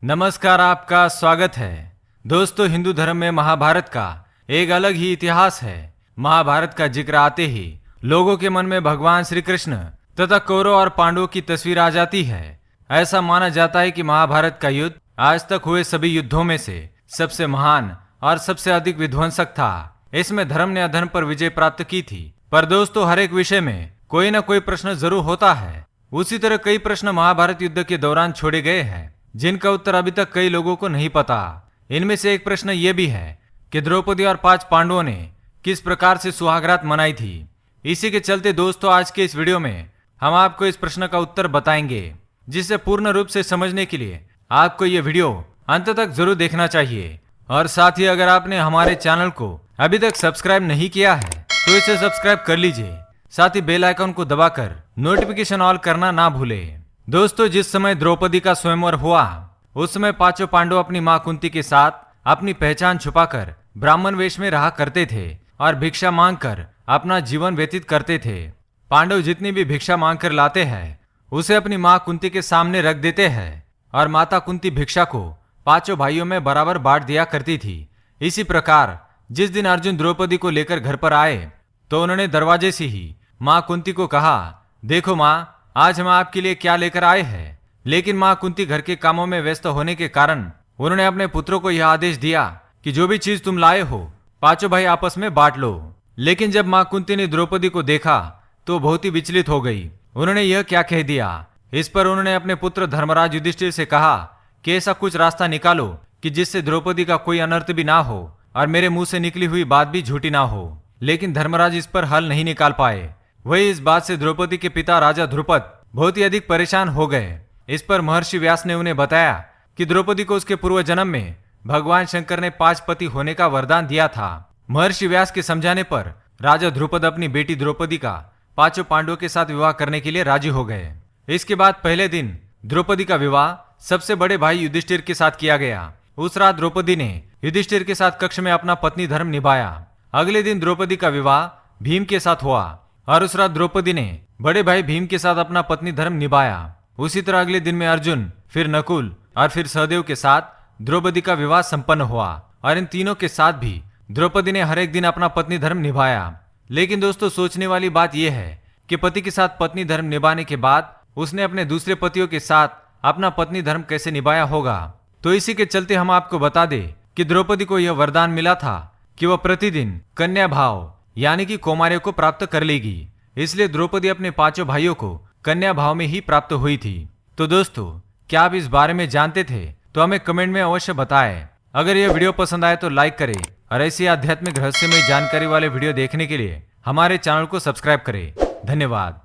नमस्कार, आपका स्वागत है। दोस्तों, हिंदू धर्म में महाभारत का एक अलग ही इतिहास है। महाभारत का जिक्र आते ही लोगों के मन में भगवान श्री कृष्ण तथा कौरव और पांडवों की तस्वीर आ जाती है। ऐसा माना जाता है कि महाभारत का युद्ध आज तक हुए सभी युद्धों में से सबसे महान और सबसे अधिक विध्वंसक था। इसमें धर्म ने अधर्म पर विजय प्राप्त की थी। पर दोस्तों, हर एक विषय में कोई न कोई प्रश्न जरूर होता है। उसी तरह कई प्रश्न महाभारत युद्ध के दौरान छोड़े गए हैं, जिनका उत्तर अभी तक कई लोगों को नहीं पता। इनमें से एक प्रश्न ये भी है कि द्रौपदी और 5 पांडवों ने किस प्रकार से सुहागरात मनाई थी। इसी के चलते दोस्तों, आज के इस वीडियो में हम आपको इस प्रश्न का उत्तर बताएंगे, जिसे पूर्ण रूप से समझने के लिए आपको ये वीडियो अंत तक जरूर देखना चाहिए। और साथ ही अगर आपने हमारे चैनल को अभी तक सब्सक्राइब नहीं किया है तो इसे सब्सक्राइब कर लीजिए। साथ ही बेल आइकन को दबाकर नोटिफिकेशन ऑल करना ना भूलें। दोस्तों, जिस समय द्रौपदी का स्वयंवर हुआ उस समय 5 पांडव अपनी मां कुंती के साथ अपनी पहचान छुपाकर ब्राह्मण वेश में रहा करते थे और भिक्षा मांगकर अपना जीवन व्यतीत करते थे। पांडव जितनी भी भिक्षा मांगकर लाते हैं उसे अपनी मां कुंती के सामने रख देते हैं और माता कुंती भिक्षा को 5 भाइयों में बराबर बांट दिया करती थी। इसी प्रकार जिस दिन अर्जुन द्रौपदी को लेकर घर पर आए तो उन्होंने दरवाजे से ही मां कुंती को कहा, देखो मां, आज हम आपके लिए क्या लेकर आए हैं। लेकिन मां कुंती घर के कामों में व्यस्त होने के कारण उन्होंने अपने पुत्रों को यह आदेश दिया कि जो भी चीज तुम लाए हो 5 भाई आपस में बांट लो। लेकिन जब मां कुंती ने द्रौपदी को देखा तो बहुत ही विचलित हो गई। उन्होंने यह क्या कह दिया। इस पर उन्होंने अपने पुत्र धर्मराज युधिष्ठिर से कहा कि ऐसा कुछ रास्ता निकालो कि जिससे द्रौपदी का कोई अनर्थ भी ना हो और मेरे मुंह से निकली हुई बात भी झूठी ना हो। लेकिन धर्मराज इस पर हल नहीं निकाल पाए। वही इस बात से द्रौपदी के पिता राजा ध्रुपद बहुत ही अधिक परेशान हो गए। इस पर महर्षि व्यास ने उन्हें बताया कि द्रौपदी को उसके पूर्व जन्म में भगवान शंकर ने 5 पति होने का वरदान दिया था। महर्षि व्यास के समझाने पर राजा ध्रुपद अपनी बेटी द्रौपदी का 5 पांडवों के साथ विवाह करने के लिए राजी हो गए। इसके बाद पहले दिन द्रौपदी का विवाह सबसे बड़े भाई युधिष्ठिर के साथ किया गया। उस रात द्रौपदी ने युधिष्ठिर के साथ कक्ष में अपना पत्नी धर्म निभाया। अगले दिन द्रौपदी का विवाह भीम के साथ हुआ और उस रात द्रौपदी ने बड़े भाई भीम के साथ अपना पत्नी धर्म निभाया। उसी तरह अगले दिन में अर्जुन, फिर नकुल और फिर सहदेव के साथ द्रौपदी का विवाह संपन्न हुआ और इन तीनों के साथ भी द्रौपदी ने हर एक दिन अपना पत्नी धर्म निभाया। लेकिन दोस्तों, सोचने वाली बात यह है कि पति के साथ पत्नी धर्म निभाने के बाद उसने अपने दूसरे पतियों के साथ अपना पत्नी धर्म कैसे निभाया होगा। तो इसी के चलते हम आपको बता दें कि द्रौपदी को यह वरदान मिला था कि वह प्रतिदिन कन्या भाव यानी कि कौमार्य को प्राप्त कर लेगी। इसलिए द्रौपदी अपने 5 भाइयों को कन्या भाव में ही प्राप्त हुई थी। तो दोस्तों, क्या आप इस बारे में जानते थे? तो हमें कमेंट में अवश्य बताएं। अगर यह वीडियो पसंद आए तो लाइक करें और ऐसी आध्यात्मिक रहस्यमय जानकारी वाले वीडियो देखने के लिए हमारे चैनल को सब्सक्राइब करें। धन्यवाद।